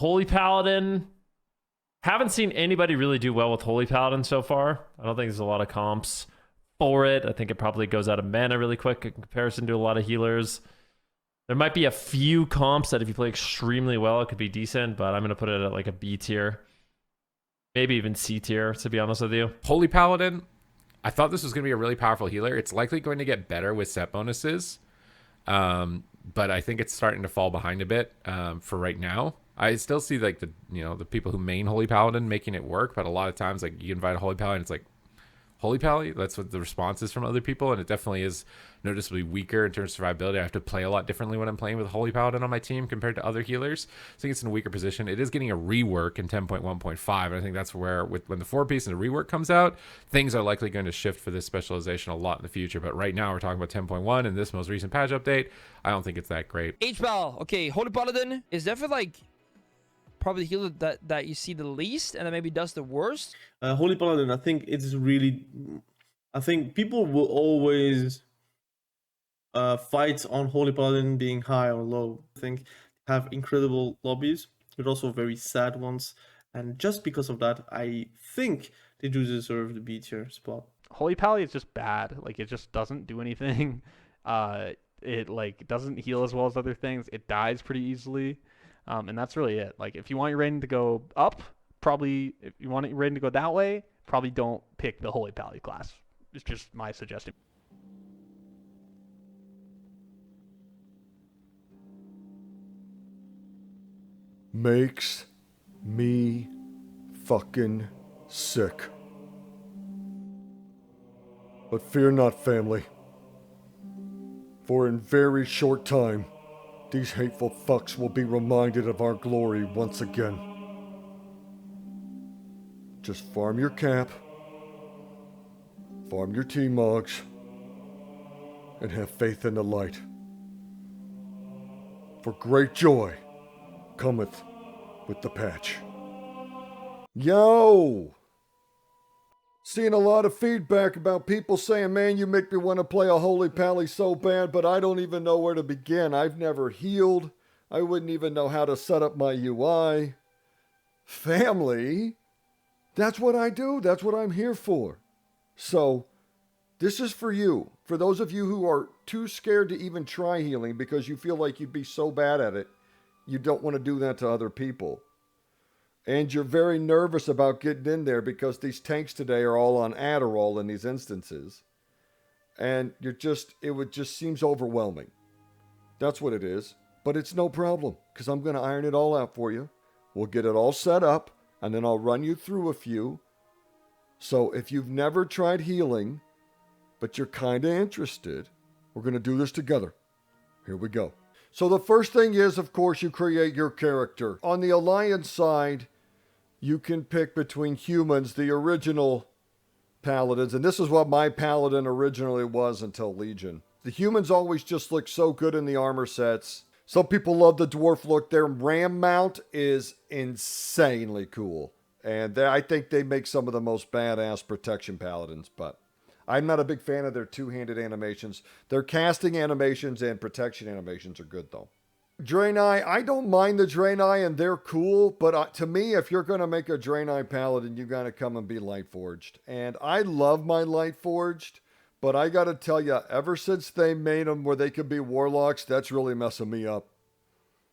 Holy Paladin. Haven't seen anybody really do well with Holy Paladin so far. I don't think there's a lot of comps for it. I think it probably goes out of mana really quick in comparison to a lot of healers. There might be a few comps that if you play extremely well, it could be decent, but I'm going to put it at like a B tier. Maybe even C tier, to be honest with you. Holy Paladin, I thought this was going to be a really powerful healer. It's likely going to get better with set bonuses, but I think it's starting to fall behind a bit for right now. I still see like the people who main Holy Paladin making it work, but a lot of times like you invite a Holy Paladin, it's like Holy Pally. That's what the response is from other people, and it definitely is noticeably weaker in terms of survivability. I have to play a lot differently when I'm playing with Holy Paladin on my team compared to other healers. I think it's in a weaker position. It is getting a rework in 10.1.5, and I think that's where when the 4-piece and the rework comes out, things are likely going to shift for this specialization a lot in the future. But right now we're talking about 10.1 and this most recent patch update. I don't think it's that great. H-Ball. Okay, Holy Paladin is definitely like probably the healer that you see the least and that maybe does the worst. Holy Paladin, I think it's really... I think people will always fight on Holy Paladin being high or low. I think have incredible lobbies, but also very sad ones. And just because of that, I think they do deserve the B tier spot. Holy Pally is just bad. Like, it just doesn't do anything. It like doesn't heal as well as other things. It dies pretty easily. And that's really it. Like, if you want your rating to go up, probably, if you want your rating to go that way, probably don't pick the Holy Pally class. It's just my suggestion. Makes me fucking sick. But fear not, family. For in very short time, these hateful fucks will be reminded of our glory once again. Just farm your cap, farm your T-Mogs, and have faith in the light. For great joy cometh with the patch. Yo! Seeing a lot of feedback about people saying, man, you make me want to play a Holy Pally so bad, but I don't even know where to begin. I've never healed. I wouldn't even know how to set up my UI. Family, that's what I do. That's what I'm here for. So, this is for you. For those of you who are too scared to even try healing because you feel like you'd be so bad at it, you don't want to do that to other people. And you're very nervous about getting in there because these tanks today are all on Adderall in these instances. And it just seems overwhelming. That's what it is. But it's no problem because I'm going to iron it all out for you. We'll get it all set up and then I'll run you through a few. So if you've never tried healing, but you're kind of interested, we're going to do this together. Here we go. So the first thing is, of course, you create your character. On the Alliance side, you can pick between humans, the original Paladins, and this is what my Paladin originally was until Legion. The humans always just look so good in the armor sets. Some people love the dwarf look. Their ram mount is insanely cool. And I think they make some of the most badass protection Paladins, but I'm not a big fan of their two-handed animations. Their casting animations and protection animations are good, though. Draenei, I don't mind the Draenei, and they're cool, but to me, if you're going to make a Draenei Paladin, you got to come and be Lightforged. And I love my Lightforged, but I got to tell you, ever since they made them where they could be Warlocks, that's really messing me up.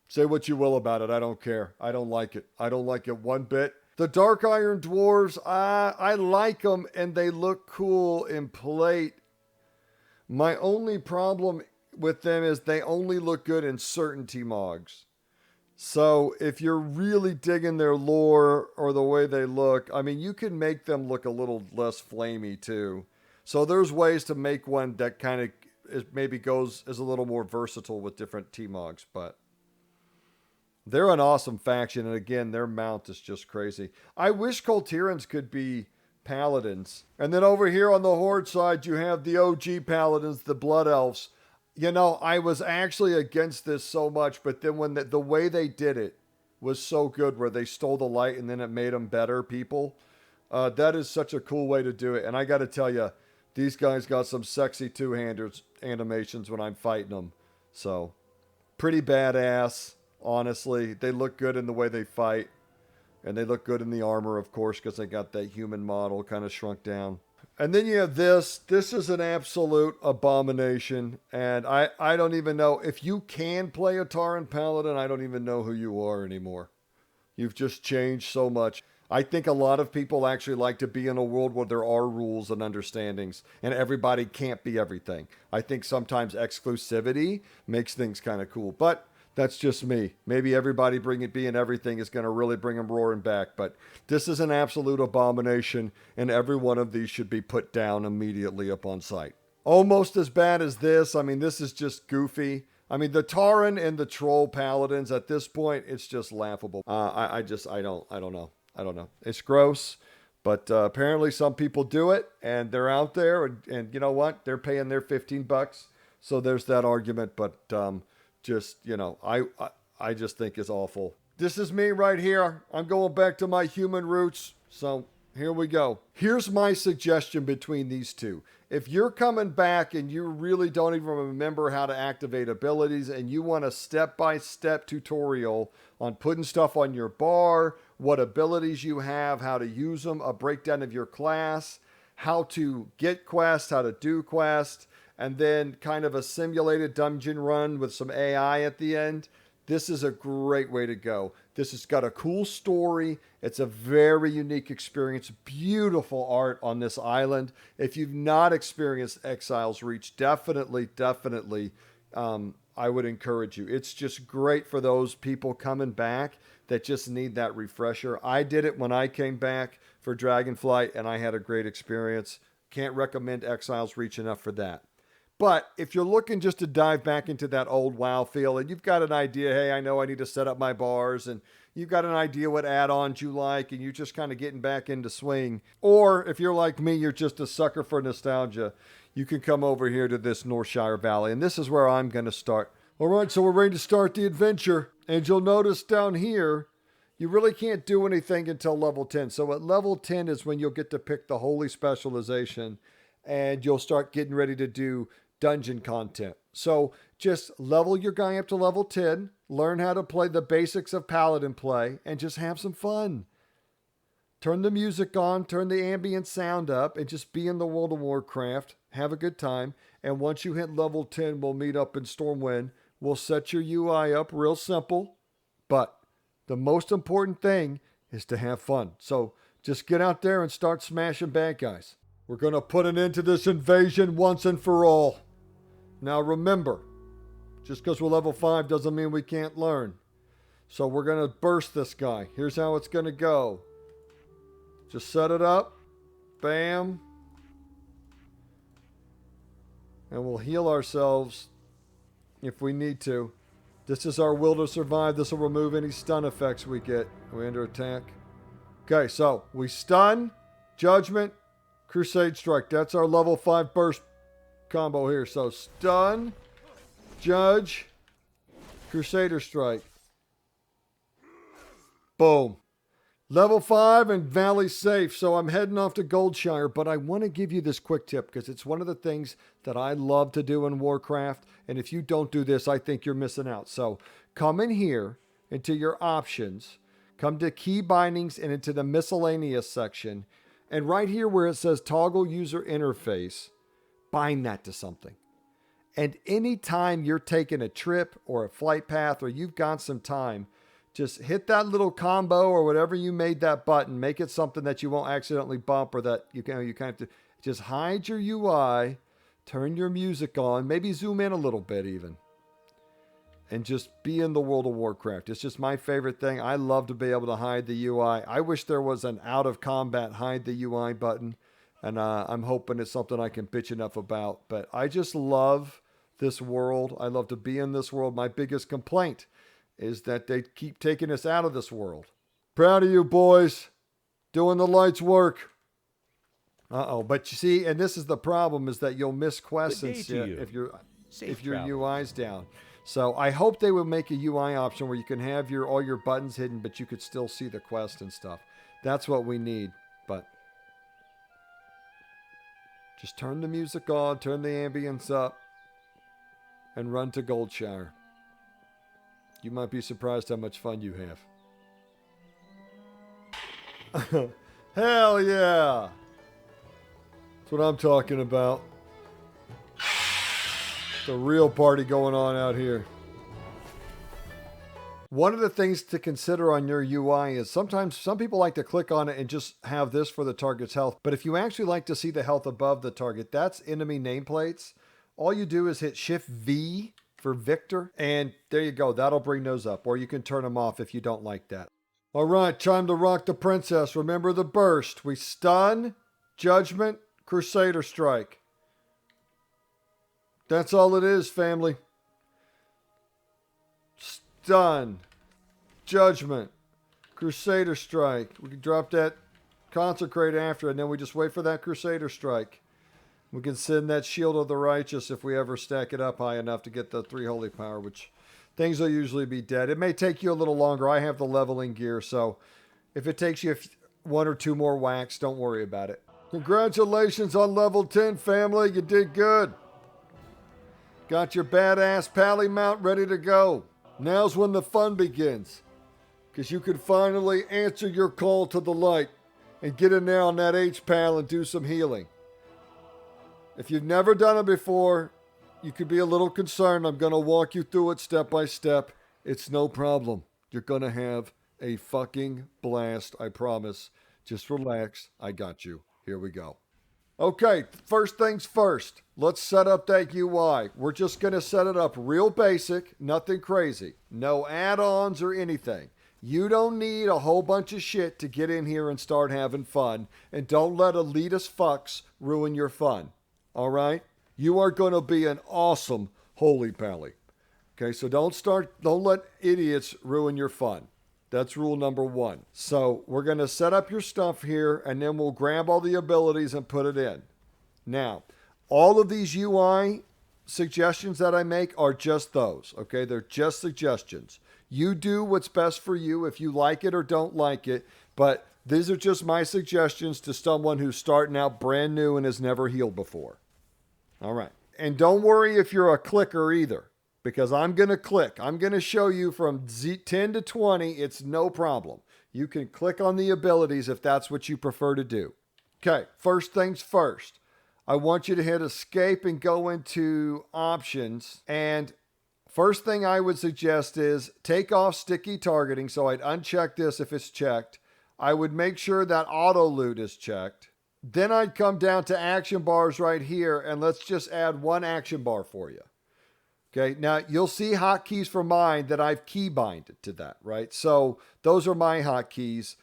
Say what you will about it, I don't care. I don't like it. I don't like it one bit. The Dark Iron Dwarves, I like them, and they look cool in plate. My only problem with them is they only look good in certain T-Mogs. So if you're really digging their lore or the way they look, I mean, you can make them look a little less flamey too. So there's ways to make one that kind of is a little more versatile with different T-Mogs, but they're an awesome faction, and again, their mount is just crazy. I wish Coltirans could be Paladins. And then over here on the Horde side, you have the OG Paladins, the Blood Elves. You know, I was actually against this so much, but then when the way they did it was so good, where they stole the light and then it made them better people. That is such a cool way to do it. And I got to tell you, these guys got some sexy two-handers animations when I'm fighting them. So, pretty badass. honestly. They look good in the way they fight. And they look good in the armor, of course, because they got that human model kind of shrunk down. And then you have this. This is an absolute abomination. And I don't even know. If you can play a Tauren Paladin, I don't even know who you are anymore. You've just changed so much. I think a lot of people actually like to be in a world where there are rules and understandings, and everybody can't be everything. I think sometimes exclusivity makes things kind of cool. But that's just me. Maybe everybody being everything is going to really bring them roaring back. But this is an absolute abomination, and every one of these should be put down immediately upon sight. Almost as bad as this. I mean, this is just goofy. I mean, the Tauren and the Troll Paladins at this point, it's just laughable. I don't know. It's gross. But apparently some people do it, and they're out there, and you know what? They're paying their $15. So there's that argument. But just, you know, I just think it's awful. This is me right here. I'm going back to my human roots. So here we go. Here's my suggestion between these two. If you're coming back and you really don't even remember how to activate abilities and you want a step-by-step tutorial on putting stuff on your bar, what abilities you have, how to use them, a breakdown of your class, how to get quests, how to do quests, and then kind of a simulated dungeon run with some AI at the end, this is a great way to go. This has got a cool story. It's a very unique experience. Beautiful art on this island. If you've not experienced Exile's Reach, definitely, I would encourage you. It's just great for those people coming back that just need that refresher. I did it when I came back for Dragonflight, and I had a great experience. Can't recommend Exile's Reach enough for that. But if you're looking just to dive back into that old WoW feel, and you've got an idea, hey, I know I need to set up my bars, and you've got an idea what add-ons you like, and you're just kind of getting back into swing. Or if you're like me, you're just a sucker for nostalgia, you can come over here to this Northshire Valley, and this is where I'm going to start. All right, so we're ready to start the adventure, and you'll notice down here, you really can't do anything until level 10. So at level 10 is when you'll get to pick the holy specialization, and you'll start getting ready to do dungeon content. So just level your guy up to level 10, learn how to play the basics of Paladin play, and just have some fun. Turn the music on, turn the ambient sound up, and just be in the World of Warcraft. Have a good time. And once you hit level 10, we'll meet up in Stormwind. We'll set your UI up real simple. But the most important thing is to have fun. So just get out there and start smashing bad guys. We're going to put an end to this invasion once and for all. Now remember, just because we're level 5 doesn't mean we can't learn. So we're going to burst this guy. Here's how it's going to go. Just set it up. Bam. And we'll heal ourselves if we need to. This is our will to survive. This will remove any stun effects we get. We under attack. Okay, so we stun, judgment, Crusade Strike. That's our level 5 burst combo here. So stun, judge, Crusader Strike. Boom. Level 5 and Valley safe. So I'm heading off to Goldshire, but I want to give you this quick tip because it's one of the things that I love to do in Warcraft. And if you don't do this, I think you're missing out. So come in here into your options, come to key bindings and into the miscellaneous section. And right here where it says toggle user interface, bind that to something. And anytime you're taking a trip or a flight path or you've got some time, just hit that little combo or whatever you made that button. Make it something that you won't accidentally bump or that you kind of have to just hide your UI, turn your music on, maybe zoom in a little bit even. And just be in the World of Warcraft. It's just my favorite thing. I love to be able to hide the UI. I wish there was an out of combat hide the UI button. And I'm hoping it's something I can bitch enough about. But I just love this world. I love to be in this world. My biggest complaint is that they keep taking us out of this world. Proud of you, boys. Doing the lights work. Uh-oh. But you see, and this is the problem, is that you'll miss quests and shit if your UI's down. So I hope they will make a UI option where you can have all your buttons hidden, but you could still see the quest and stuff. That's what we need. But just turn the music on, turn the ambience up, and run to Goldshire. You might be surprised how much fun you have. Hell yeah! That's what I'm talking about. The real party going on out here. One of the things to consider on your UI is sometimes some people like to click on it and just have this for the target's health. But if you actually like to see the health above the target, that's enemy nameplates. All you do is hit Shift V for Victor, and there you go. That'll bring those up, or you can turn them off if you don't like that. All right, time to rock the princess. Remember the burst. We stun, Judgment, Crusader Strike. That's all it is, family. Stun, Judgment, Crusader Strike. We can drop that Consecrate after, and then we just wait for that Crusader Strike. We can send that Shield of the Righteous if we ever stack it up high enough to get the 3 Holy Power, which things will usually be dead. It may take you a little longer. I have the leveling gear, so if it takes you 1 or 2 more whacks, don't worry about it. Congratulations on level 10, family. You did good. Got your badass Pally mount ready to go. Now's when the fun begins, because you can finally answer your call to the light and get in there on that H-Pal and do some healing. If you've never done it before, you could be a little concerned. I'm going to walk you through it step by step. It's no problem. You're going to have a fucking blast, I promise. Just relax. I got you. Here we go. Okay, first things first. Let's set up that UI. We're just going to set it up real basic, nothing crazy. No add-ons or anything. You don't need a whole bunch of shit to get in here and start having fun. And don't let elitist fucks ruin your fun. All right? You are going to be an awesome Holy Pally. Okay, so don't let idiots ruin your fun. That's rule number 1. So we're going to set up your stuff here, and then we'll grab all the abilities and put it in. Now, all of these UI suggestions that I make are just those, okay? They're just suggestions. You do what's best for you if you like it or don't like it, but these are just my suggestions to someone who's starting out brand new and has never healed before. All right. And don't worry if you're a clicker either, because I'm going to click. I'm going to show you from 10 to 20. It's no problem. You can click on the abilities if that's what you prefer to do. Okay, first things first. I want you to hit escape and go into options. And first thing I would suggest is take off sticky targeting. So I'd uncheck this if it's checked. I would make sure that auto loot is checked. Then I'd come down to action bars right here, and let's just add 1 action bar for you. Okay, now you'll see hotkeys for mine that I've keybinded to that, right? So those are my hotkeys.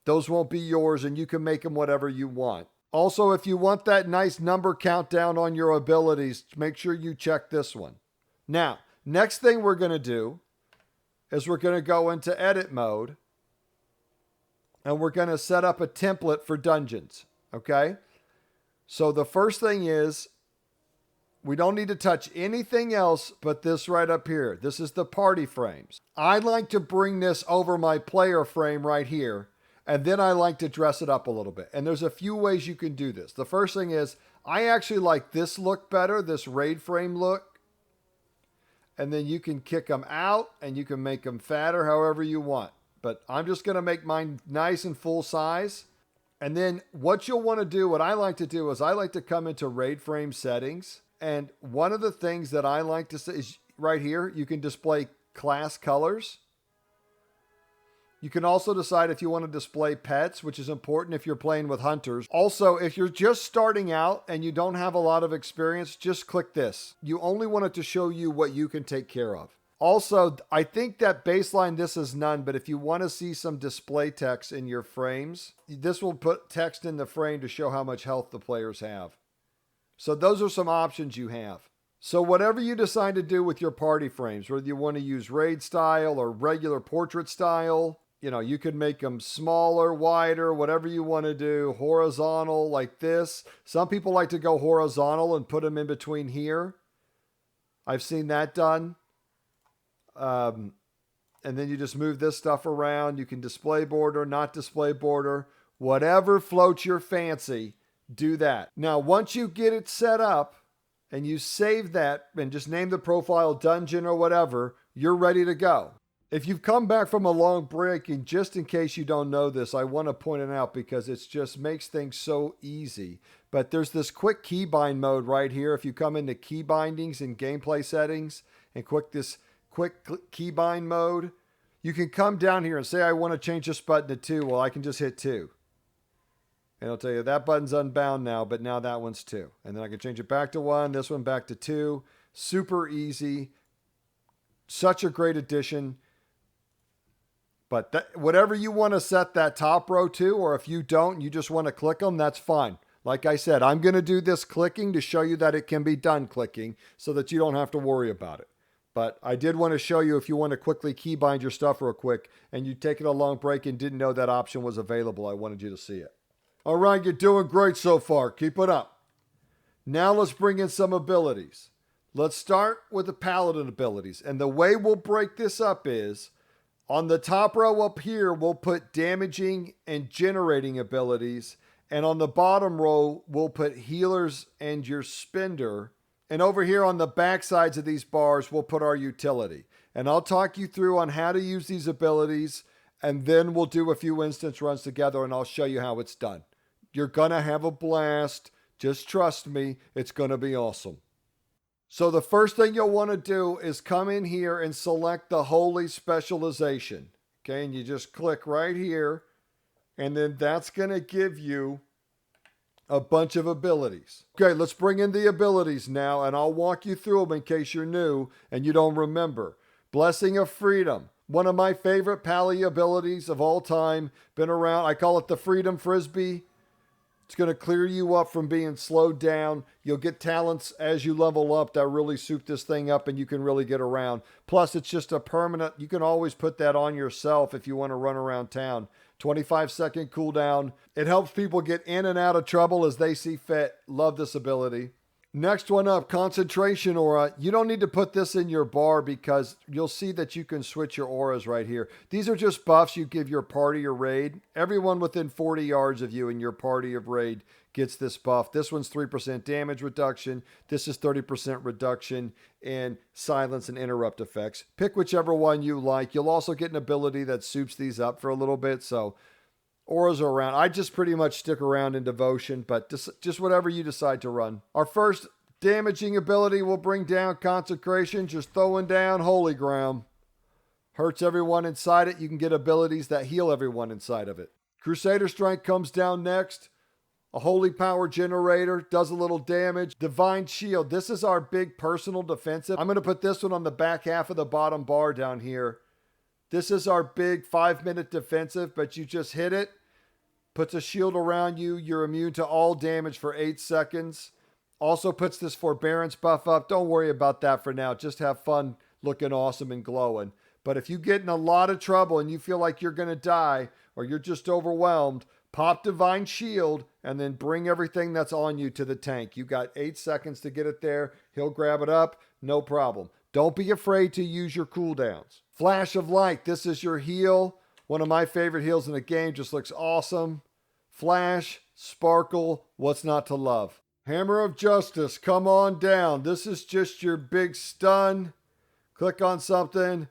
Those won't be yours, and you can make them whatever you want. Also, if you want that nice number countdown on your abilities, make sure you check this one. Now, next thing we're going to do is we're going to go into edit mode, and we're going to set up a template for dungeons, okay? So the first thing is, we don't need to touch anything else but this right up here. This is the party frames. I like to bring this over my player frame right here, and then I like to dress it up a little bit. And there's a few ways you can do this. The first thing is, I actually like this look better, this raid frame look. And then you can kick them out, and you can make them fatter however you want. But I'm just going to make mine nice and full size. And then what you'll want to do, what I like to do is I like to come into raid frame settings. And one of the things that I like to say is right here, you can display class colors. You can also decide if you want to display pets, which is important if you're playing with hunters. Also, if you're just starting out and you don't have a lot of experience, just click this. You only want it to show you what you can take care of. Also, I think that baseline, this is none, but if you want to see some display text in your frames, this will put text in the frame to show how much health the players have. So those are some options you have. So whatever you decide to do with your party frames, whether you want to use raid style or regular portrait style, you can make them smaller, wider, whatever you want to do, horizontal like this. Some people like to go horizontal and put them in between here. I've seen that done. And then you just move this stuff around. You can display border, not display border, whatever floats your fancy. Do that. Now, once you get it set up and you save that and just name the profile dungeon or whatever, you're ready to go. If you've come back from a long break, and just in case you don't know this, I want to point it out because it just makes things so easy. But there's this quick keybind mode right here. If you come into key bindings and gameplay settings and click this quick keybind mode, you can come down here and say, I want to change this button to 2. Well, I can just hit 2. And it'll tell you that button's unbound now, but now that one's 2. And then I can change it back to 1, this one back to 2. Super easy. Such a great addition. But whatever you want to set that top row to, or if you don't, you just want to click them, that's fine. Like I said, I'm going to do this clicking to show you that it can be done clicking so that you don't have to worry about it. But I did want to show you if you want to quickly keybind your stuff real quick and you've taken a long break and didn't know that option was available, I wanted you to see it. All right, you're doing great so far. Keep it up. Now let's bring in some abilities. Let's start with the Paladin abilities. And the way we'll break this up is, on the top row up here, we'll put damaging and generating abilities. And on the bottom row, we'll put healers and your spender. And over here on the back sides of these bars, we'll put our utility. And I'll talk you through on how to use these abilities. And then we'll do a few instance runs together and I'll show you how it's done. You're going to have a blast. Just trust me, it's going to be awesome. So the first thing you'll want to do is come in here and select the Holy Specialization. Okay, and you just click right here. And then that's going to give you a bunch of abilities. Okay, let's bring in the abilities now, and I'll walk you through them in case you're new and you don't remember. Blessing of Freedom. One of my favorite Pally abilities of all time. Been around. I call it the Freedom Frisbee. It's going to clear you up from being slowed down. You'll get talents as you level up that really soup this thing up and you can really get around. Plus, it's just a permanent. You can always put that on yourself if you want to run around town. 25-second cooldown. It helps people get in and out of trouble as they see fit. Love this ability. Next one up, Concentration Aura. You don't need to put this in your bar because you'll see that you can switch your auras right here. These are just buffs you give your party or raid. Everyone within 40 yards of you in your party or raid gets this buff. This one's 3% damage reduction. This is 30% reduction in silence and interrupt effects. Pick whichever one you like. You'll also get an ability that soups these up for a little bit, so auras are around. I just pretty much stick around in Devotion, but just whatever you decide to run. Our first damaging ability will bring down Consecration, just throwing down Holy Ground. Hurts everyone inside it. You can get abilities that heal everyone inside of it. Crusader Strength comes down next. A Holy Power Generator, does a little damage. Divine Shield, this is our big personal defensive. I'm going to put this one on the back half of the bottom bar down here. This is our big 5-minute defensive, but you just hit it. Puts a shield around you. You're immune to all damage for 8 seconds. Also puts this Forbearance buff up. Don't worry about that for now. Just have fun looking awesome and glowing. But if you get in a lot of trouble and you feel like you're going to die or you're just overwhelmed, pop Divine Shield and then bring everything that's on you to the tank. You got 8 seconds to get it there. He'll grab it up. No problem. Don't be afraid to use your cooldowns. Flash of Light. This is your heal. One of my favorite heals in the game. Just looks awesome. Flash, Sparkle, what's not to love? Hammer of Justice, come on down. This is just your big stun. Click on something.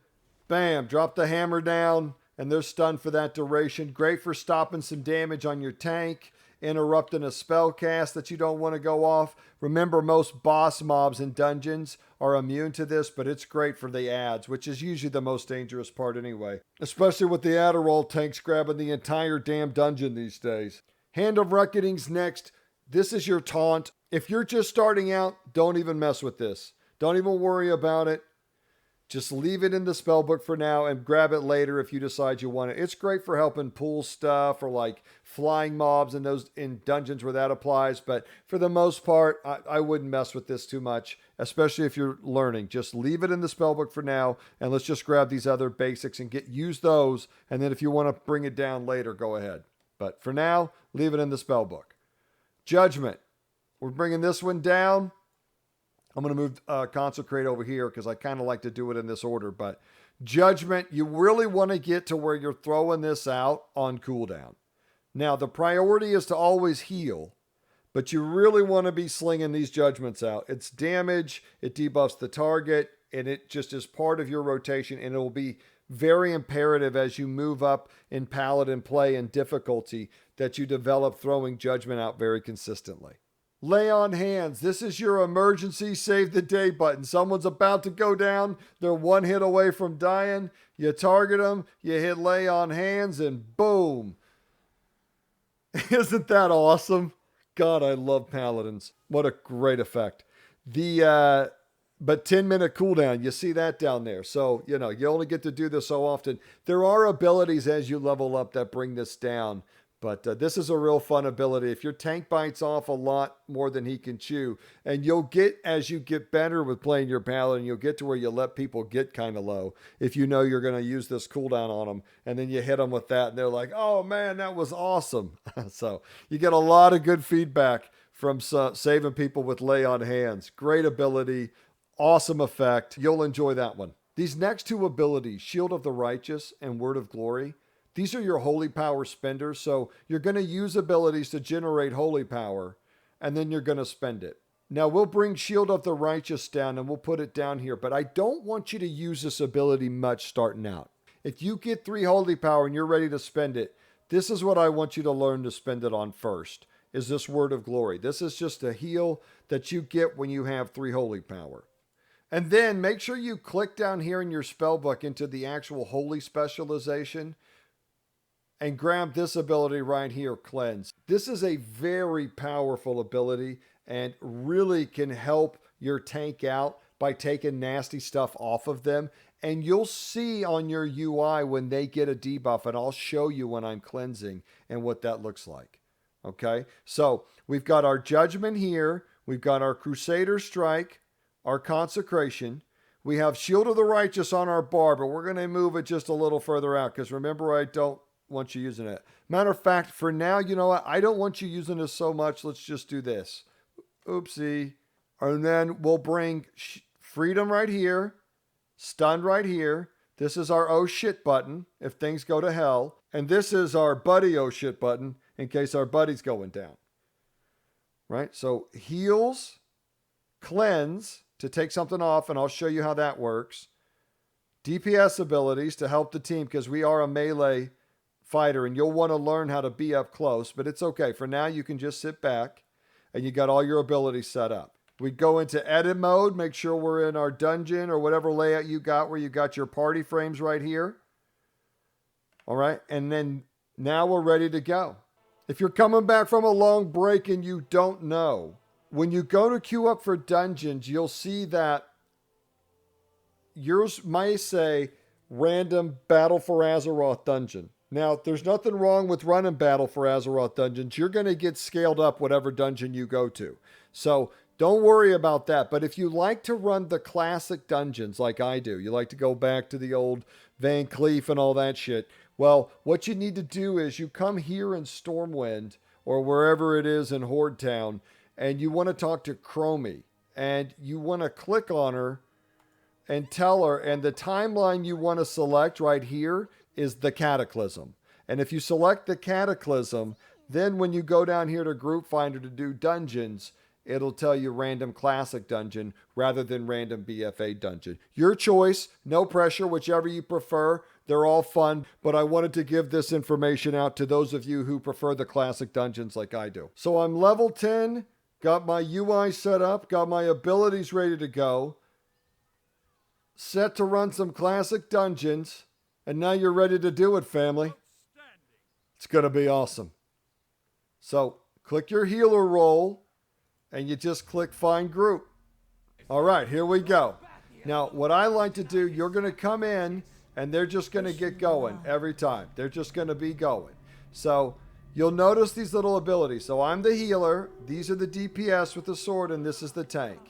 Bam, drop the hammer down. And they're stunned for that duration. Great for stopping some damage on your tank. Interrupting a spell cast that you don't want to go off. Remember, most boss mobs in dungeons are immune to this, but it's great for the ads, which is usually the most dangerous part anyway. Especially with the Adderall tanks grabbing the entire damn dungeon these days. Hand of Reckoning's next. This is your taunt. If you're just starting out, don't even mess with this. Don't even worry about it. Just leave it in the spellbook for now and grab it later if you decide you want it. It's great for helping pull stuff or like flying mobs and those in dungeons where that applies. But for the most part, I wouldn't mess with this too much, especially if you're learning. Just leave it in the spellbook for now and let's just grab these other basics and use those. And then if you want to bring it down later, go ahead. But for now, leave it in the spellbook. Judgment. We're bringing this one down. I'm going to move Consecrate over here because I kind of like to do it in this order. But Judgment, you really want to get to where you're throwing this out on cooldown. Now, the priority is to always heal, but you really want to be slinging these Judgments out. It's damage. It debuffs the target. and it just is part of your rotation, and it will be very imperative as you move up in Paladin play and difficulty that you develop throwing Judgment out very consistently. Lay on hands. This is your emergency save the day button. Someone's about to go down. They're one hit away from dying. You target them, you hit lay on hands, and boom. Isn't that awesome? God, I love Paladins. What a great effect. But 10-minute cooldown, you see that down there. So, you only get to do this so often. There are abilities as you level up that bring this down. But this is a real fun ability. If your tank bites off a lot more than he can chew, and you'll get, as you get better with playing your Paladin, you'll get to where you let people get kind of low if you know you're going to use this cooldown on them. And then you hit them with that, and they're like, oh, man, that was awesome. So you get a lot of good feedback from saving people with lay on hands. Great ability. Awesome effect. You'll enjoy that one. These next two abilities, Shield of the Righteous and Word of Glory, these are your holy power spenders. So you're going to use abilities to generate holy power, and then you're going to spend it. Now we'll bring Shield of the Righteous down and we'll put it down here, but I don't want you to use this ability much starting out. If you get 3 holy power and you're ready to spend it, this is what I want you to learn to spend it on first, is this Word of Glory. This is just a heal that you get when you have 3 holy power. And then make sure you click down here in your spellbook into the actual holy specialization and grab this ability right here, Cleanse. This is a very powerful ability and really can help your tank out by taking nasty stuff off of them. And you'll see on your UI when they get a debuff, and I'll show you when I'm cleansing and what that looks like. Okay, so we've got our Judgment here. We've got our Crusader Strike, our Consecration. We have Shield of the Righteous on our bar, but we're going to move it just a little further out because remember, I don't want you using it. Matter of fact, for now, you know what? I don't want you using this so much. Let's just do this. Oopsie. And then we'll bring Freedom right here, Stun right here. This is our oh shit button if things go to hell. And this is our buddy oh shit button in case our buddy's going down. Right? So heals, cleanse to take something off, and I'll show you how that works. DPS abilities to help the team because we are a melee fighter and you'll want to learn how to be up close, but it's okay. For now, you can just sit back and you got all your abilities set up. We go into edit mode, make sure we're in our dungeon or whatever layout you got where you got your party frames right here. All right. And then now we're ready to go. If you're coming back from a long break and you don't know, when you go to queue up for dungeons, you'll see that yours might say random Battle for Azeroth dungeon. Now, there's nothing wrong with running Battle for Azeroth dungeons. You're going to get scaled up whatever dungeon you go to. So don't worry about that. But if you like to run the classic dungeons like I do, you like to go back to the old Van Cleef and all that shit, well, what you need to do is you come here in Stormwind or wherever it is in Horde Town, and you want to talk to Chromie, and you want to click on her and tell her, and the timeline you want to select right here is the Cataclysm. And if you select the Cataclysm, then when you go down here to Group Finder to do dungeons, it'll tell you random classic dungeon rather than random BFA dungeon. Your choice, no pressure, whichever you prefer. They're all fun, but I wanted to give this information out to those of you who prefer the classic dungeons like I do. So I'm level 10, got my UI set up, got my abilities ready to go, set to run some classic dungeons. And now you're ready to do it, family. It's going to be awesome. So click your healer role and you just click find group. All right, here we go. Now, what I like to do, you're going to come in and they're just going to get going every time. They're just going to be going. So you'll notice these little abilities. So I'm the healer. These are the DPS with the sword and this is the tank.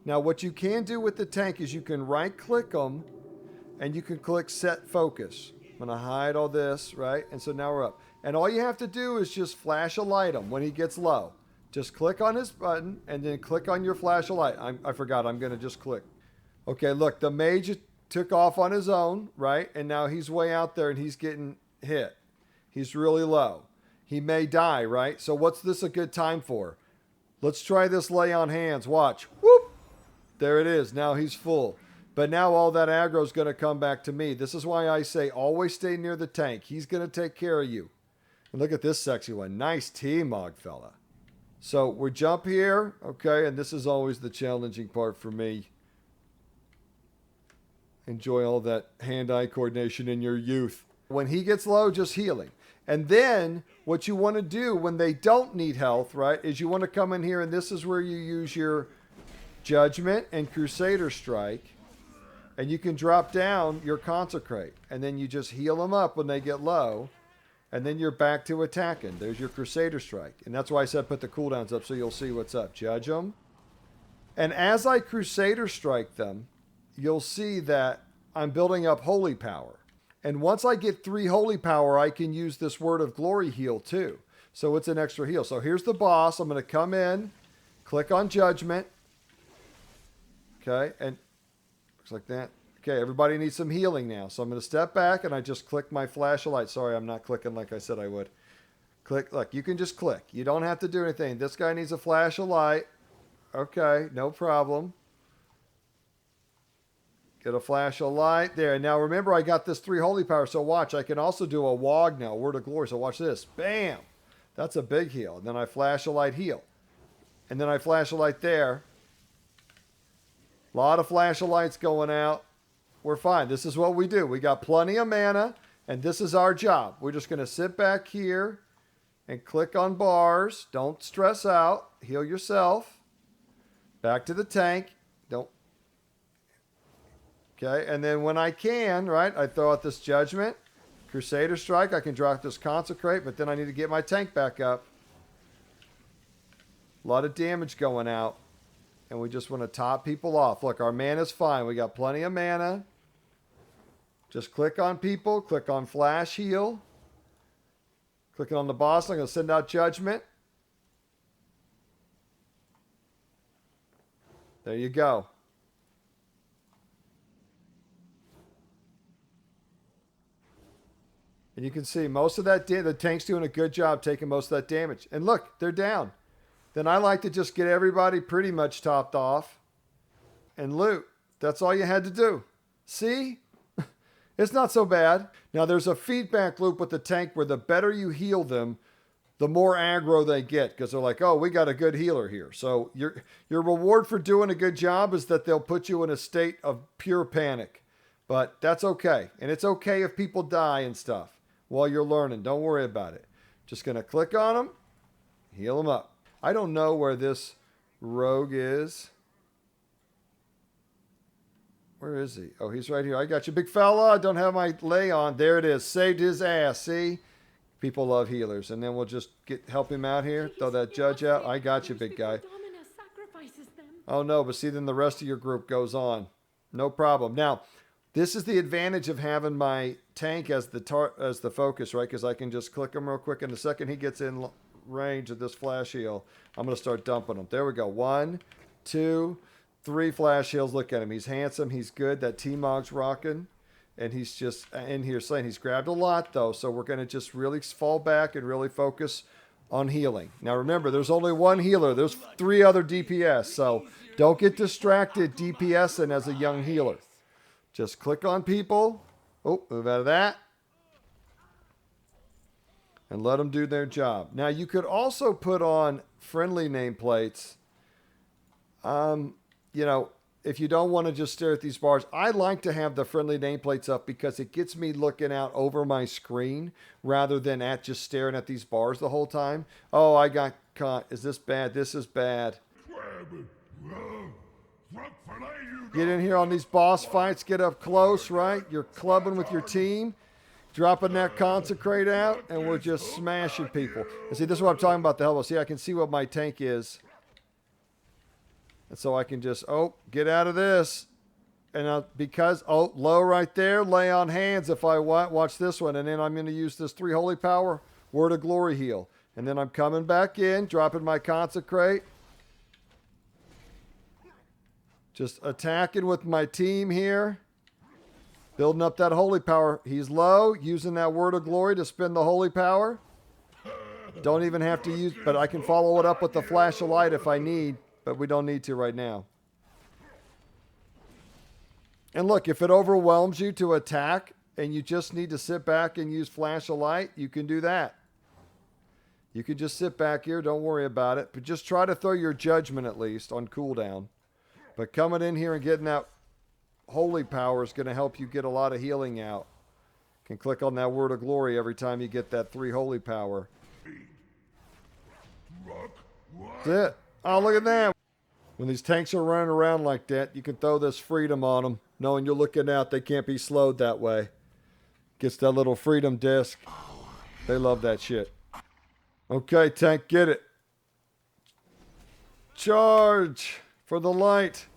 Now, what you can do with the tank is you can right click them and you can click set focus. I'm going to hide all this, right? And so now we're up. And all you have to do is just flash a light him when he gets low. Just click on his button and then click on your flash a light. I forgot. I'm going to just click. Okay, look, the mage took off on his own, right? And now he's way out there and he's getting hit. He's really low. He may die, right? So what's this a good time for? Let's try this lay on hands. Watch. Whoop! There it is. Now he's full. But now all that aggro is going to come back to me. This is why I say always stay near the tank. He's going to take care of you. And look at this sexy one. Nice T-Mog, fella. So we jump here, okay, and this is always the challenging part for me. Enjoy all that hand-eye coordination in your youth. When he gets low, just healing. And then what you want to do when they don't need health, right, is you want to come in here, and this is where you use your Judgment and Crusader Strike. And you can drop down your Consecrate. And then you just heal them up when they get low. And then you're back to attacking. There's your Crusader Strike. And that's why I said put the cooldowns up so you'll see what's up. Judge them. And as I Crusader Strike them, you'll see that I'm building up Holy Power. And once I get 3 Holy Power, I can use this Word of Glory heal too. So it's an extra heal. So here's the boss. I'm going to come in, click on Judgment. Okay, and looks like that. Okay, everybody needs some healing now. So I'm going to step back and I just click my flash of light. Sorry, I'm not clicking like I said I would. Click, look, you can just click. You don't have to do anything. This guy needs a flash of light. Okay, no problem. Get a flash of light there. Now remember, I got this 3 Holy Power, so watch. I can also do a Wog now, Word of Glory. So watch this. Bam! That's a big heal. And then I flash a light heal. And then I flash a light there. A lot of flash of lights going out. We're fine. This is what we do. We got plenty of mana, and this is our job. We're just going to sit back here and click on bars. Don't stress out. Heal yourself. Back to the tank. Don't. Okay, and then when I can, right, I throw out this Judgment, Crusader Strike. I can drop this Consecrate, but then I need to get my tank back up. A lot of damage going out, and we just want to top people off. Look, our mana's fine. We got plenty of mana. Just click on people, click on Flash Heal. Clicking on the boss, I'm going to send out Judgment. There you go. And you can see most of that, the tank's doing a good job taking most of that damage. And look, they're down. Then I like to just get everybody pretty much topped off and loot. That's all you had to do. See? It's not so bad. Now there's a feedback loop with the tank where the better you heal them, the more aggro they get, because they're like, oh, we got a good healer here. So your reward for doing a good job is that they'll put you in a state of pure panic. But that's okay. And it's okay if people die and stuff while you're learning. Don't worry about it. Just going to click on them, heal them up. I don't know where this rogue is. Where is he? Oh, he's right here. I got you, big fella. I don't have my lay on. There it is. Saved his ass. See? People love healers. And then we'll just help him out here. Throw that judge out. I got you, big guy. Oh, no. But see, then the rest of your group goes on. No problem. Now, this is the advantage of having my tank as the focus, right? Because I can just click him real quick. And the second he gets in range of this flash heal, I'm going to start dumping him. There we go. 1, 2, 3 flash heals. Look at him. He's handsome. He's good. That T-Mog's rocking. And he's just in here slaying. He's grabbed a lot, though. So we're going to just really fall back and really focus on healing. Now, remember, there's only one healer. There's 3 other DPS. So don't get distracted DPSing as a young healer. Just click on people. Oh, move out of that. And let them do their job. Now, you could also put on friendly nameplates. You know, if you don't want to just stare at these bars, I like to have the friendly nameplates up because it gets me looking out over my screen rather than at just staring at these bars the whole time. Oh, I got caught. Is this bad? This is bad. Get in here on these boss fights. Get up close, right? You're clubbing with your team. Dropping that Consecrate out, and we're just smashing people. And see, this is what I'm talking about, the elbow. See, I can see what my tank is. And so I can just, get out of this. And low right there, lay on hands if I want. Watch this one. And then I'm going to use this 3 Holy Power, Word of Glory heal. And then I'm coming back in, dropping my Consecrate. Just attacking with my team here. Building up that Holy Power. He's low, using that Word of Glory to spin the Holy Power. Don't even have to use, but I can follow it up with the Flash of Light if I need, but we don't need to right now. And look, if it overwhelms you to attack and you just need to sit back and use Flash of Light, you can do that. You can just sit back here, don't worry about it, but just try to throw your Judgment at least on cooldown. But coming in here and getting that Holy Power is going to help you get a lot of healing out. You can click on that Word of Glory every time you get that 3 Holy Power. That's it. Oh, look at that. When these tanks are running around like that, you can throw this freedom on them, knowing you're looking out, they can't be slowed that way. Gets that little freedom disc. They love that shit. Okay, tank, get it. Charge for the light.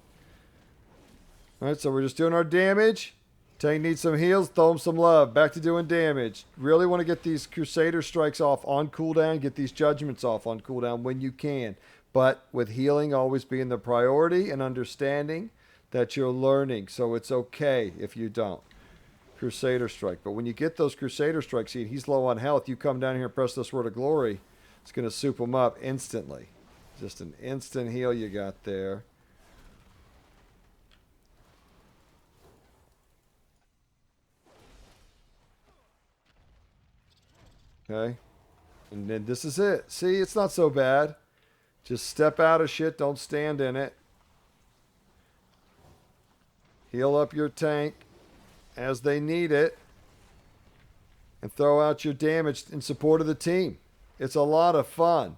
All right, so we're just doing our damage. Tank needs some heals, throw him some love. Back to doing damage. Really want to get these Crusader strikes off on cooldown, get these judgments off on cooldown when you can. But with healing always being the priority and understanding that you're learning. So it's okay if you don't. Crusader strike. But when you get those Crusader strikes, see, he's low on health. You come down here and press this Word of Glory. It's going to soup him up instantly. Just an instant heal you got there. Okay. And then this is it. See, it's not so bad. Just step out of shit. Don't stand in it. Heal up your tank as they need it. And throw out your damage in support of the team. It's a lot of fun.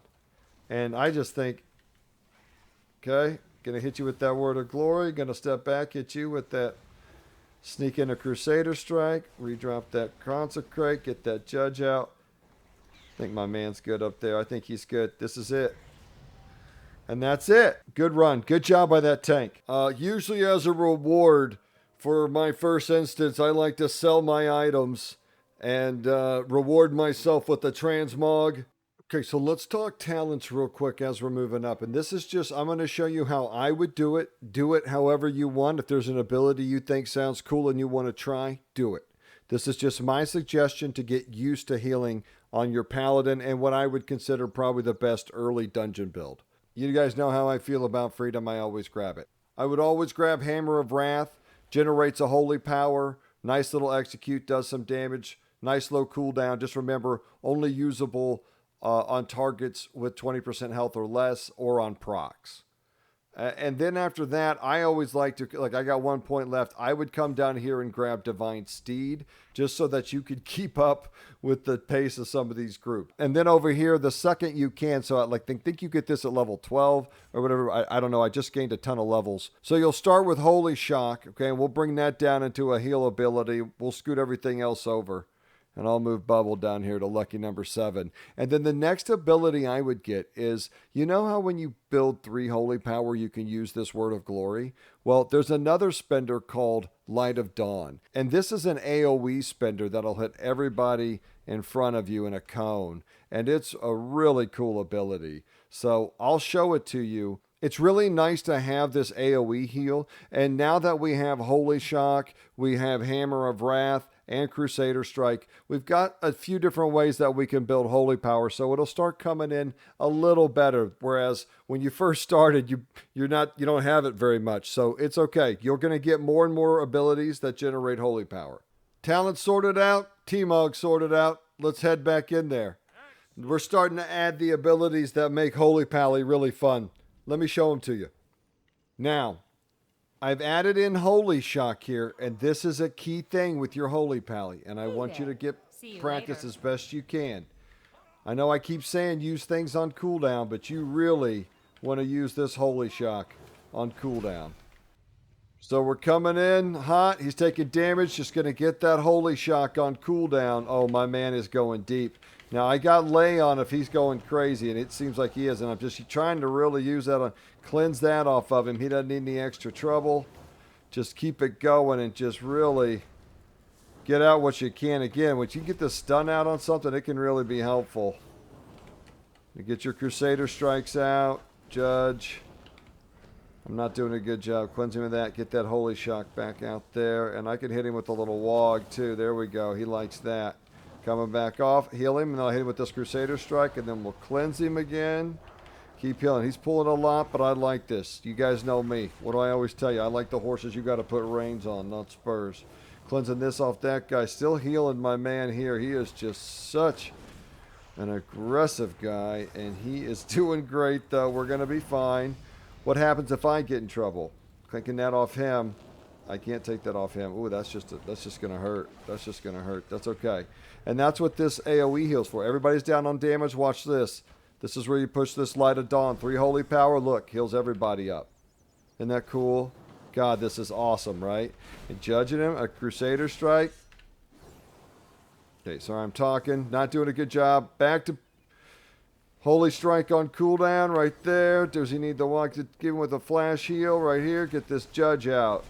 And I just think, okay, going to hit you with that Word of Glory. Going to step back, hit you with that sneak in a Crusader strike. Redrop that Consecrate. Get that Judge out. I think my man's good up there. I think he's good. This is it. And that's it. Good run. Good job by that tank. Usually as a reward for my first instance, I like to sell my items and reward myself with a transmog. Okay, so let's talk talents real quick as we're moving up. And this is just, I'm going to show you how I would do it. Do it however you want. If there's an ability you think sounds cool and you want to try, do it. This is just my suggestion to get used to healing on your Paladin and what I would consider probably the best early dungeon build. You guys know how I feel about freedom. I always grab it. I would always grab Hammer of Wrath. Generates a holy power. Nice little execute. Does some damage. Nice low cooldown. Just remember, only usable on targets with 20% health or less or on procs. And then after that, I always like to, like I got 1 point left. I would come down here and grab Divine Steed just so that you could keep up with the pace of some of these groups. And then over here, the second you can, so I like think you get this at level 12 or whatever. I don't know. I just gained a ton of levels. So you'll start with Holy Shock. Okay. And we'll bring that down into a heal ability. We'll scoot everything else over. And I'll move Bubble down here to lucky number 7. And then the next ability I would get is, you know how when you build 3 Holy Power, you can use this Word of Glory? Well, there's another spender called Light of Dawn. And this is an AoE spender that'll hit everybody in front of you in a cone. And it's a really cool ability. So I'll show it to you. It's really nice to have this AoE heal. And now that we have Holy Shock, we have Hammer of Wrath, and Crusader Strike, we've got a few different ways that we can build Holy Power, so it'll start coming in a little better. Whereas when you first started, you don't have it very much, so it's okay. You're going to get more and more abilities that generate Holy Power. Talent sorted out, T-Mog sorted out. Let's head back in there. We're starting to add the abilities that make Holy Pally really fun. Let me show them to you. Now, I've added in Holy Shock here, and this is a key thing with your Holy Pally, and I want you to get practice as best you can. I know I keep saying use things on cooldown, but you really want to use this Holy Shock on cooldown. So we're coming in hot. He's taking damage, just going to get that Holy Shock on cooldown. Oh, my man is going deep. Now, I got lay on if he's going crazy, and it seems like he is, and I'm just trying to really use that on, cleanse that off of him. He doesn't need any extra trouble. Just keep it going and just really get out what you can. Again, when you get the stun out on something, it can really be helpful. You get your Crusader Strikes out. Judge. I'm not doing a good job cleansing with that. Get that Holy Shock back out there, and I can hit him with a little Wog, too. There we go. He likes that. Coming back off, heal him, and then I'll hit him with this Crusader Strike, and then we'll cleanse him again. Keep healing. He's pulling a lot, but I like this. You guys know me. What do I always tell you? I like the horses you got to put reins on, not spurs. Cleansing this off that guy. Still healing my man here. He is just such an aggressive guy, and he is doing great, though. We're going to be fine. What happens if I get in trouble? Clinking that off him. I can't take that off him. Ooh, that's just going to hurt. That's just going to hurt. That's okay. And that's what this AoE heals for. Everybody's down on damage. Watch this. This is where you push this Light of Dawn. 3 holy power. Look, heals everybody up. Isn't that cool? God, this is awesome, right? And judging him, a Crusader Strike. Okay, sorry I'm talking. Not doing a good job. Back to Holy Strike on cooldown right there. Does he need the walk to give him with a flash heal right here? Get this Judge out.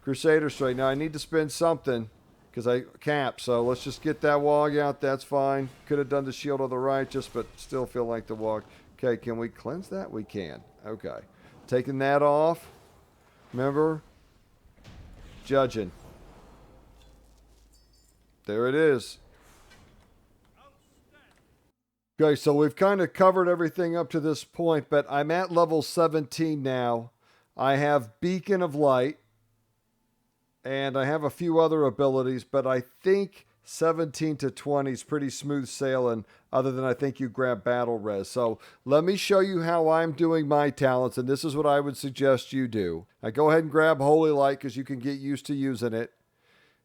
Crusader Strike. Now I need to spend something because I cap. So let's just get that Wog out. That's fine. Could have done the shield on the righteous, but still feel like the Wog. Okay, can we cleanse that? We can. Okay. Taking that off. Remember? Judging. There it is. Okay, so we've kind of covered everything up to this point, but I'm at level 17 now. I have Beacon of Light, and I have a few other abilities, but I think 17 to 20 is pretty smooth sailing, other than I think you grab Battle Res. So let me show you how I'm doing my talents, and this is what I would suggest you do. I go ahead and grab Holy Light because you can get used to using it.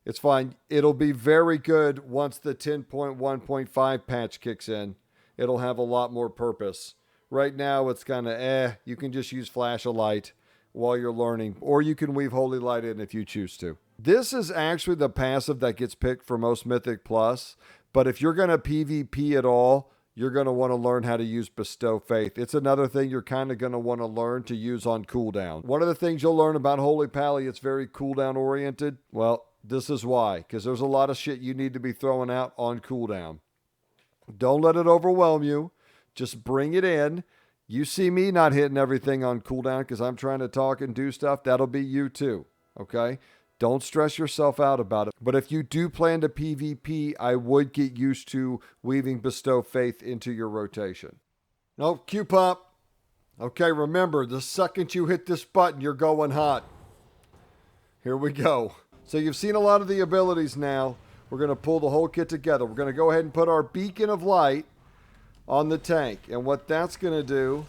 It's fine. It'll be very good once the 10.1.5 patch kicks in. It'll have a lot more purpose. Right now, it's kind of You can just use Flash of Light while you're learning, or you can weave Holy Light in if you choose to. This is actually the passive that gets picked for most Mythic Plus, but if you're going to PvP at all, you're going to want to learn how to use Bestow Faith. It's another thing you're kind of going to want to learn to use on cooldown. One of the things you'll learn about Holy Pally, it's very cooldown oriented. Well, this is why, because there's a lot of shit you need to be throwing out on cooldown. Don't let it overwhelm you. Just bring it in. You see me not hitting everything on cooldown because I'm trying to talk and do stuff. That'll be you too. Okay? Don't stress yourself out about it. But if you do plan to PvP, I would get used to weaving Bestow Faith into your rotation. No, Q-Pop. Okay, remember, the second you hit this button, you're going hot. Here we go. So you've seen a lot of the abilities now. We're going to pull the whole kit together. We're going to go ahead and put our Beacon of Light on the tank. And what that's going to do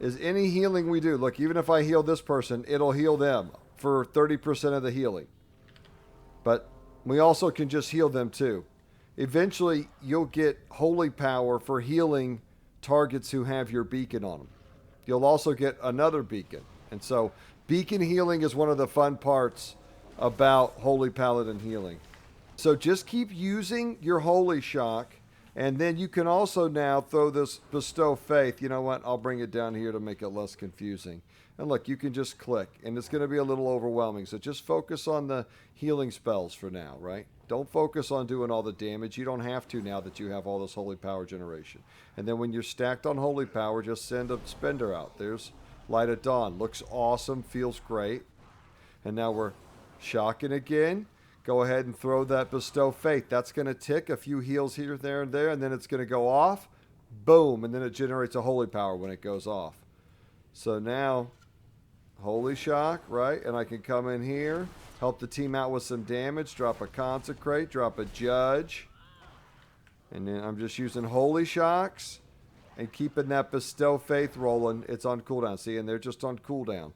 is any healing we do, look, even if I heal this person, it'll heal them for 30% of the healing. But we also can just heal them too. Eventually, you'll get holy power for healing targets who have your beacon on them. You'll also get another beacon. And so beacon healing is one of the fun parts about Holy Paladin healing. So just keep using your Holy Shock, and then you can also now throw this Bestow Faith. You know what? I'll bring it down here to make it less confusing. And look, you can just click, and it's going to be a little overwhelming. So just focus on the healing spells for now, right? Don't focus on doing all the damage. You don't have to now that you have all this Holy Power generation. And then when you're stacked on Holy Power, just send a spender out. There's Light of Dawn. Looks awesome, feels great. And now we're shocking again. Go ahead and throw that Bestow Faith. That's going to tick a few heals here, there, and there, and then it's going to go off. Boom, and then it generates a Holy Power when it goes off. So now, Holy Shock, right? And I can come in here, help the team out with some damage, drop a Consecrate, drop a Judge. And then I'm just using Holy Shocks and keeping that Bestow Faith rolling. It's on cooldown. See, and they're just on cooldown.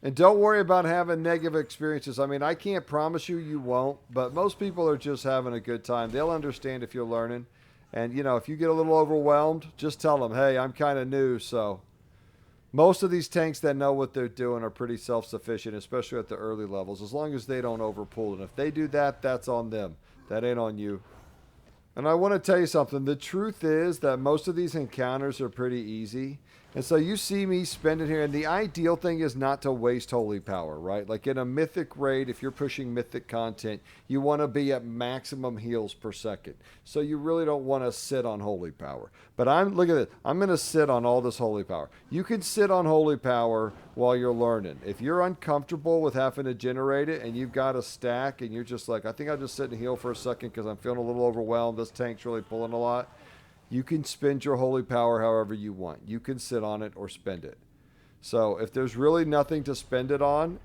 And don't worry about having negative experiences. I mean, I can't promise you won't, but most people are just having a good time. They'll understand if you're learning. And, you know, if you get a little overwhelmed, just tell them, hey, I'm kind of new. So most of these tanks that know what they're doing are pretty self-sufficient, especially at the early levels, as long as they don't overpull. And if they do that, that's on them. That ain't on you. And I want to tell you something. The truth is that most of these encounters are pretty easy. And so you see me spending here, and the ideal thing is not to waste holy power, right? Like in a mythic raid, if you're pushing mythic content, you want to be at maximum heals per second. So you really don't want to sit on holy power. But look at this. I'm going to sit on all this holy power. You can sit on holy power while you're learning. If you're uncomfortable with having to generate it and you've got a stack and you're just like, I think I'll just sit and heal for a second because I'm feeling a little overwhelmed. This tank's really pulling a lot. you can spend your holy power however you want. You can sit on it or spend it. So if there's really nothing to spend it on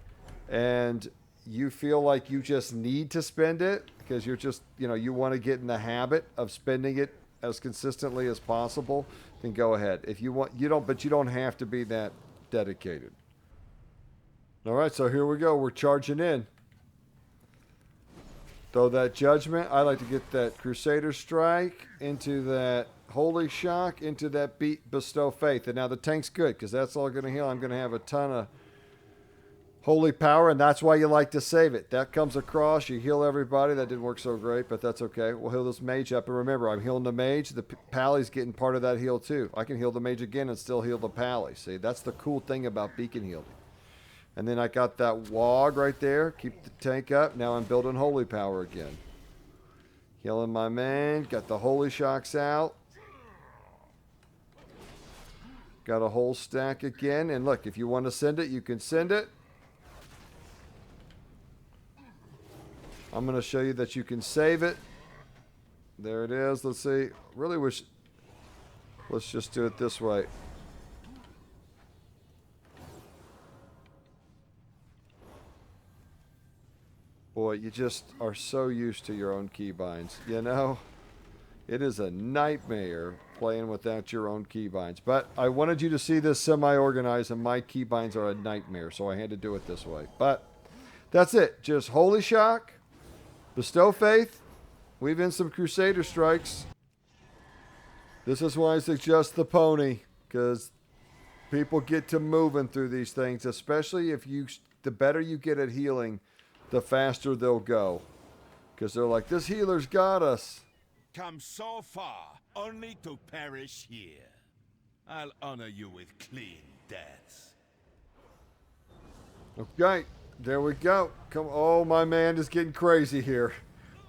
and you feel like you just need to spend it because you're just, you want to get in the habit of spending it as consistently as possible, then go ahead. If you want, but you don't have to be that dedicated. All right, so here we go. We're charging in. Throw that judgment. I like to get that Crusader Strike into that Holy Shock, into that Bestow Faith. And now the tank's good because that's all going to heal. I'm going to have a ton of Holy Power, and that's why you like to save it. That comes across. You heal everybody. That didn't work so great, but that's okay. We'll heal this mage up. And remember, I'm healing the mage. The Pally's getting part of that heal too. I can heal the mage again and still heal the Pally. See, that's the cool thing about beacon healing. And then I got that Wog right there. Keep the tank up. Now I'm building Holy Power again. Healing my man. Got the Holy Shocks out. Got a whole stack again. And look, if you want to send it, you can send it. I'm going to show you that you can save it. There it is. Let's see. Really wish... Let's just do it this way. Boy, you just are so used to your own keybinds. It is a nightmare playing without your own keybinds. But I wanted you to see this semi-organized, and my keybinds are a nightmare, so I had to do it this way. But that's it. Just Holy Shock, Bestow Faith, weave in some Crusader Strikes. This is why I suggest the pony, because people get to moving through these things, especially if the better you get at healing, the faster they'll go. Because they're like, this healer's got us. Come so far, only to perish here. I'll honor you with clean deaths. Okay, there we go. Come, oh, my man is getting crazy here.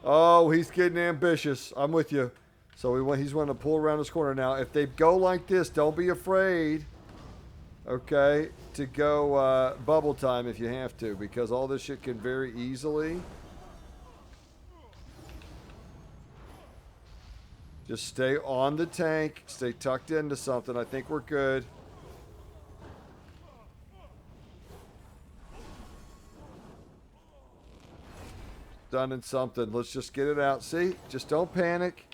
Oh, he's getting ambitious. I'm with you. So he's wanting to pull around this corner. Now, if they go like this, don't be afraid, okay, to go bubble time if you have to, because all this shit can very easily. Just stay on the tank. Stay tucked into something. I think we're good. Done in something. Let's just get it out. See? Just don't panic.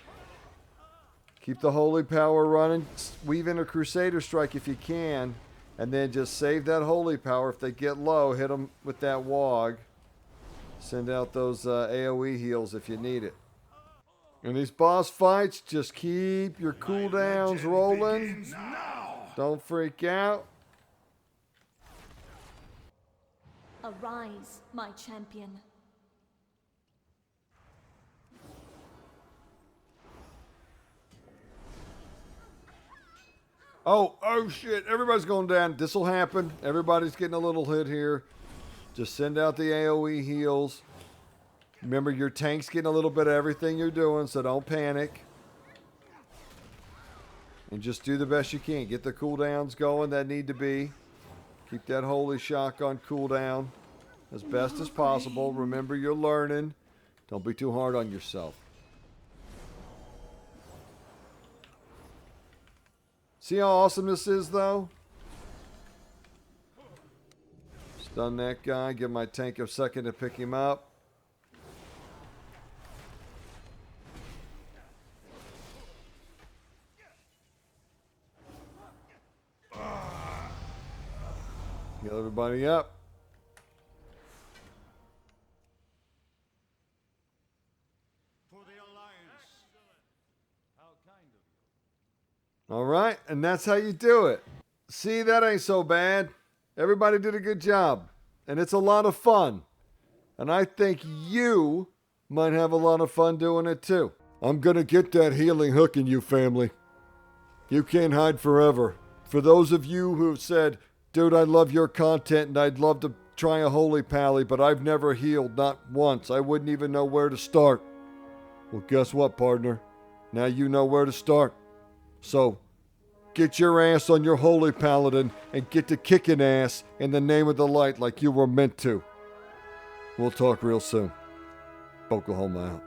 Keep the Holy Power running. Weave in a Crusader Strike if you can. And then just save that Holy Power. If they get low, hit them with that Wog. Send out those AoE heals if you need it. In these boss fights, just keep your cooldowns rolling. Don't freak out. Arise, my champion. Oh shit, everybody's going down. This will happen. Everybody's getting a little hit here. Just send out the AoE heals. Remember, your tank's getting a little bit of everything you're doing, so don't panic. And just do the best you can. Get the cooldowns going that need to be. Keep that Holy Shock on cooldown as best as possible. Remember, you're learning. Don't be too hard on yourself. See how awesome this is, though? Stun that guy. Give my tank a second to pick him up. Heal everybody up. All right, and that's how you do it. See, that ain't so bad. Everybody did a good job, and it's a lot of fun. And I think you might have a lot of fun doing it too. I'm going to get that healing hook in you, family. You can't hide forever. For those of you who have said, dude, I love your content and I'd love to try a Holy Pally, but I've never healed, not once. I wouldn't even know where to start. Well, guess what, partner? Now you know where to start. So, get your ass on your Holy Paladin and get to kicking ass in the name of the light like you were meant to. We'll talk real soon. Oklahoma out.